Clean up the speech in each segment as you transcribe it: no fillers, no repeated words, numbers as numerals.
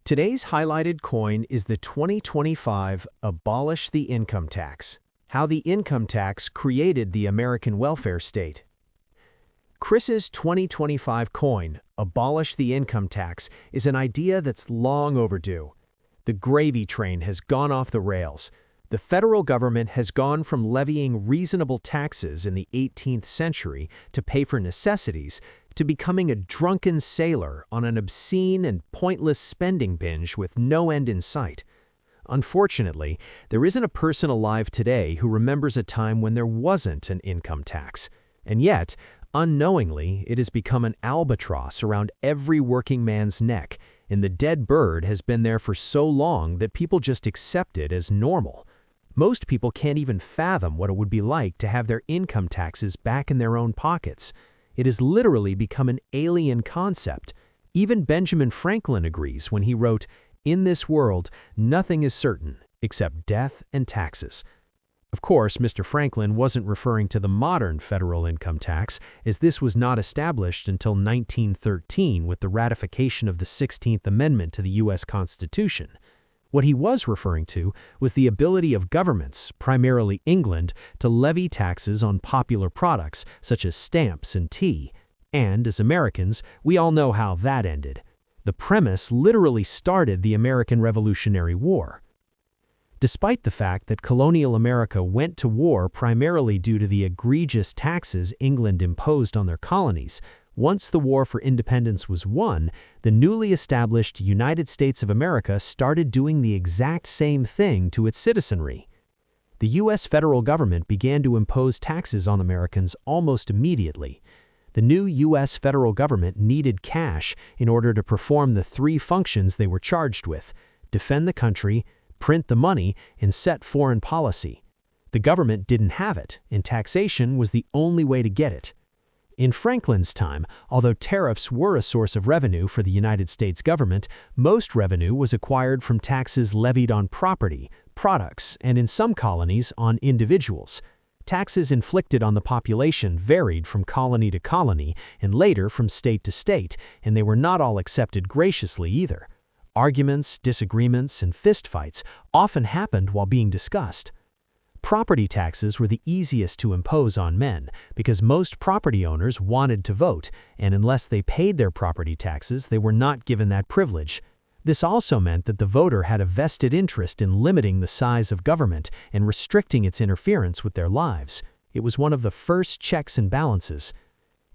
Today's highlighted coin is the 2025 Abolish the Income Tax. How the income tax created the American welfare state. Chris's 2025 coin, Abolish the Income Tax, is an idea that's long overdue. The gravy train has gone off the rails. The federal government has gone from levying reasonable taxes in the 18th century to pay for necessities to becoming a drunken sailor on an obscene and pointless spending binge with no end in sight. Unfortunately, there isn't a person alive today who remembers a time when there wasn't an income tax. And yet, unknowingly, it has become an albatross around every working man's neck, and the dead bird has been there for so long that people just accept it as normal. Most people can't even fathom what it would be like to have their income taxes back in their own pockets. It has literally become an alien concept. Even Benjamin Franklin agrees when he wrote, "In this world, nothing is certain except death and taxes." Of course, Mr. Franklin wasn't referring to the modern federal income tax, as this was not established until 1913 with the ratification of the 16th Amendment to the U.S. Constitution. What he was referring to was the ability of governments, primarily England, to levy taxes on popular products such as stamps and tea. And, as Americans, we all know how that ended. The premise literally started the American Revolutionary War. Despite the fact that colonial America went to war primarily due to the egregious taxes England imposed on their colonies, once the war for independence was won, the newly established United States of America started doing the exact same thing to its citizenry. The U.S. federal government began to impose taxes on Americans almost immediately. The new U.S. federal government needed cash in order to perform the three functions they were charged with: defend the country, print the money, and set foreign policy. The government didn't have it, and taxation was the only way to get it. In Franklin's time, although tariffs were a source of revenue for the United States government, most revenue was acquired from taxes levied on property, products, and in some colonies, on individuals. Taxes inflicted on the population varied from colony to colony and later from state to state, and they were not all accepted graciously either. Arguments, disagreements, and fistfights often happened while being discussed. Property taxes were the easiest to impose on men because most property owners wanted to vote, and unless they paid their property taxes, they were not given that privilege. This also meant that the voter had a vested interest in limiting the size of government and restricting its interference with their lives. It was one of the first checks and balances.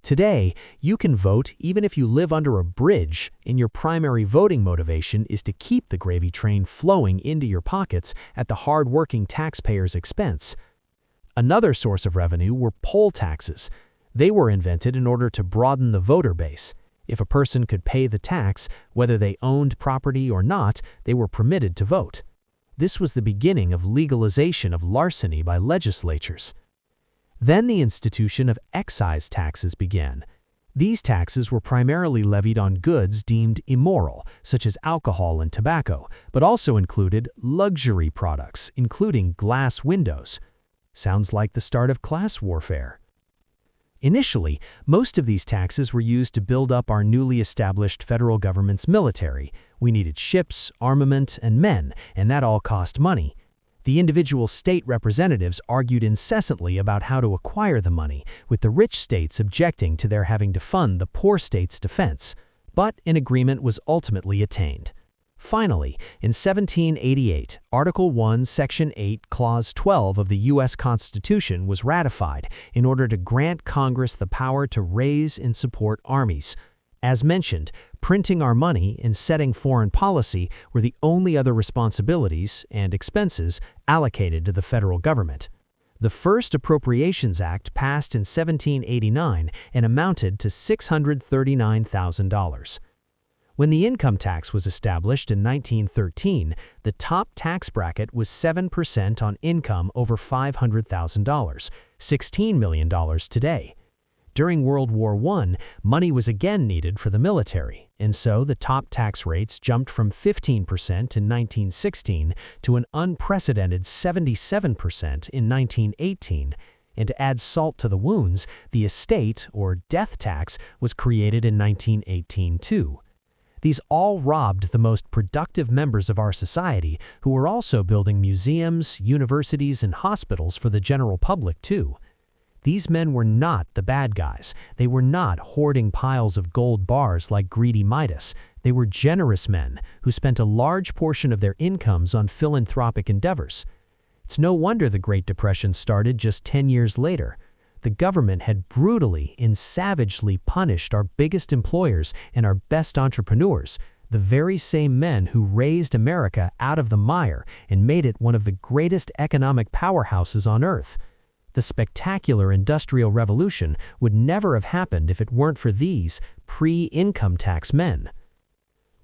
Today, you can vote even if you live under a bridge, and your primary voting motivation is to keep the gravy train flowing into your pockets at the hard-working taxpayer's expense. Another source of revenue were poll taxes. They were invented in order to broaden the voter base. If a person could pay the tax, whether they owned property or not, they were permitted to vote. This was the beginning of legalization of larceny by legislatures. Then the institution of excise taxes began. These taxes were primarily levied on goods deemed immoral, such as alcohol and tobacco, but also included luxury products, including glass windows. Sounds like the start of class warfare. Initially, most of these taxes were used to build up our newly established federal government's military. We needed ships, armament, and men, and that all cost money. The individual state representatives argued incessantly about how to acquire the money, with the rich states objecting to their having to fund the poor states' defense. But an agreement was ultimately attained. Finally, in 1788, Article 1, Section 8, Clause 12 of the U.S. Constitution was ratified in order to grant Congress the power to raise and support armies. As mentioned, printing our money and setting foreign policy were the only other responsibilities and expenses allocated to the federal government. The first Appropriations Act passed in 1789 and amounted to $639,000. When the income tax was established in 1913, the top tax bracket was 7% on income over $500,000, $16 million today. During World War I, money was again needed for the military, and so the top tax rates jumped from 15% in 1916 to an unprecedented 77% in 1918. And to add salt to the wounds, the estate, or death tax, was created in 1918 too. These all robbed the most productive members of our society, who were also building museums, universities, and hospitals for the general public too. These men were not the bad guys. They were not hoarding piles of gold bars like greedy Midas. They were generous men who spent a large portion of their incomes on philanthropic endeavors. It's no wonder the Great Depression started just 10 years later. The government had brutally and savagely punished our biggest employers and our best entrepreneurs, the very same men who raised America out of the mire and made it one of the greatest economic powerhouses on earth. The spectacular Industrial Revolution would never have happened if it weren't for these pre-income tax men.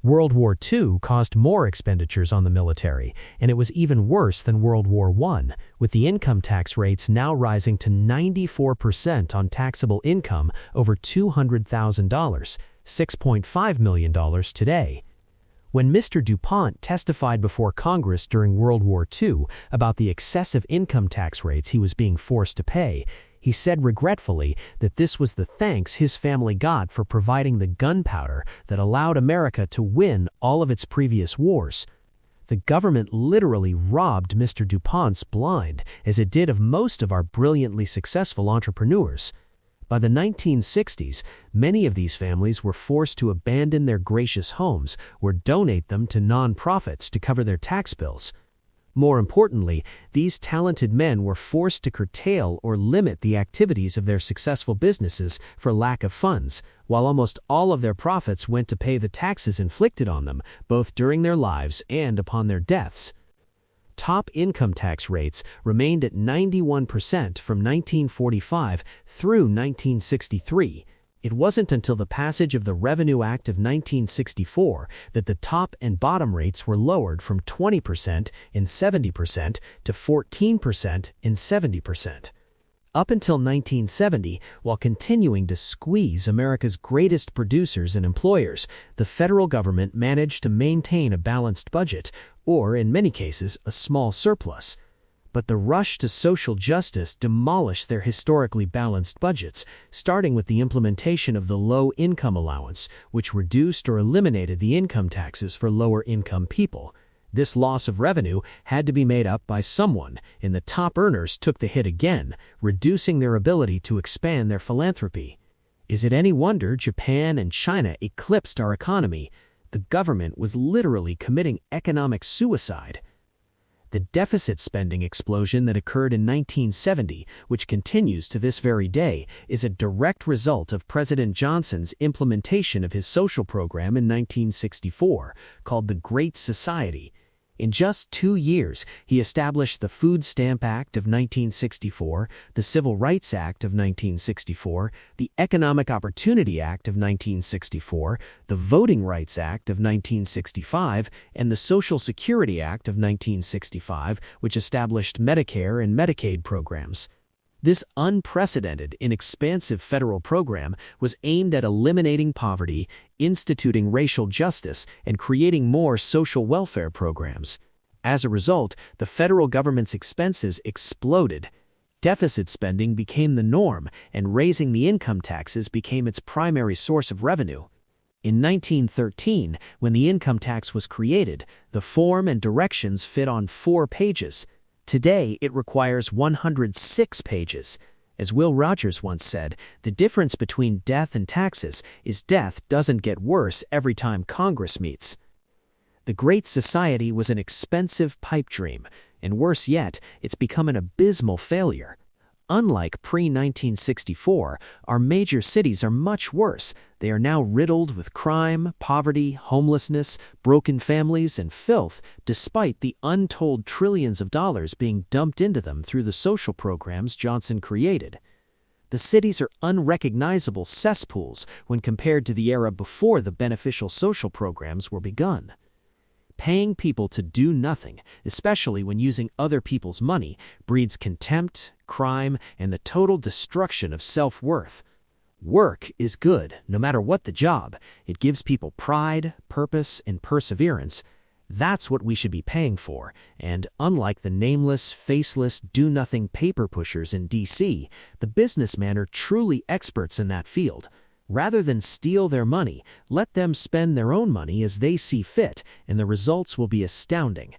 World War II caused more expenditures on the military, and it was even worse than World War I, with the income tax rates now rising to 94% on taxable income over $200,000, $6.5 million today. When Mr. DuPont testified before Congress during World War II about the excessive income tax rates he was being forced to pay, he said regretfully that this was the thanks his family got for providing the gunpowder that allowed America to win all of its previous wars. The government literally robbed Mr. DuPont's blind, as it did of most of our brilliantly successful entrepreneurs. By the 1960s, many of these families were forced to abandon their gracious homes or donate them to nonprofits to cover their tax bills. More importantly, these talented men were forced to curtail or limit the activities of their successful businesses for lack of funds, while almost all of their profits went to pay the taxes inflicted on them, both during their lives and upon their deaths. Top income tax rates remained at 91% from 1945 through 1963. It wasn't until the passage of the Revenue Act of 1964 that the top and bottom rates were lowered from 20% and 70% to 14% and 70%. Up until 1970, while continuing to squeeze America's greatest producers and employers, the federal government managed to maintain a balanced budget, or in many cases, a small surplus. But the rush to social justice demolished their historically balanced budgets, starting with the implementation of the low income allowance, which reduced or eliminated the income taxes for lower income people. This loss of revenue had to be made up by someone, and the top earners took the hit again, reducing their ability to expand their philanthropy. Is it any wonder Japan and China eclipsed our economy? The government was literally committing economic suicide. The deficit spending explosion that occurred in 1970, which continues to this very day, is a direct result of President Johnson's implementation of his social program in 1964, called the Great Society. In just 2 years, he established the Food Stamp Act of 1964, the Civil Rights Act of 1964, the Economic Opportunity Act of 1964, the Voting Rights Act of 1965, and the Social Security Act of 1965, which established Medicare and Medicaid programs. This unprecedented and expansive federal program was aimed at eliminating poverty, instituting racial justice, and creating more social welfare programs. As a result, the federal government's expenses exploded. Deficit spending became the norm, and raising the income taxes became its primary source of revenue. In 1913, when the income tax was created, the form and directions fit on 4 pages. Today, it requires 106 pages. As Will Rogers once said, the difference between death and taxes is death doesn't get worse every time Congress meets. The Great Society was an expensive pipe dream, and worse yet, it's become an abysmal failure. Unlike pre-1964, our major cities are much worse. They are now riddled with crime, poverty, homelessness, broken families, and filth, despite the untold trillions of dollars being dumped into them through the social programs Johnson created. The cities are unrecognizable cesspools when compared to the era before the beneficial social programs were begun. Paying people to do nothing, especially when using other people's money, breeds contempt, crime, and the total destruction of self-worth. Work is good, no matter what the job. It gives people pride, purpose, and perseverance. That's what we should be paying for, and unlike the nameless, faceless, do-nothing paper pushers in D.C., the businessmen are truly experts in that field. Rather than steal their money, let them spend their own money as they see fit, and the results will be astounding.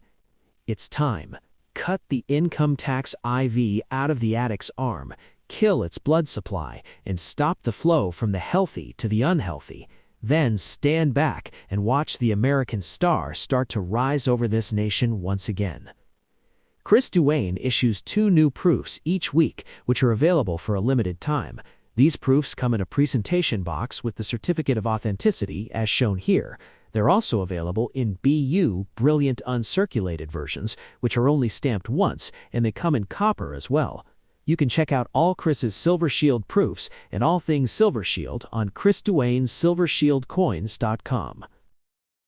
It's time. Cut the income tax IV out of the addict's arm, kill its blood supply, and stop the flow from the healthy to the unhealthy. Then stand back and watch the American star start to rise over this nation once again. Chris Duane issues 2 new proofs each week, which are available for a limited time. These proofs come in a presentation box with the certificate of authenticity, as shown here. They're also available in BU Brilliant Uncirculated versions, which are only stamped once, and they come in copper as well. You can check out all Chris's Silver Shield proofs and all things Silver Shield on ChrisDuaneSilverShieldCoins.com.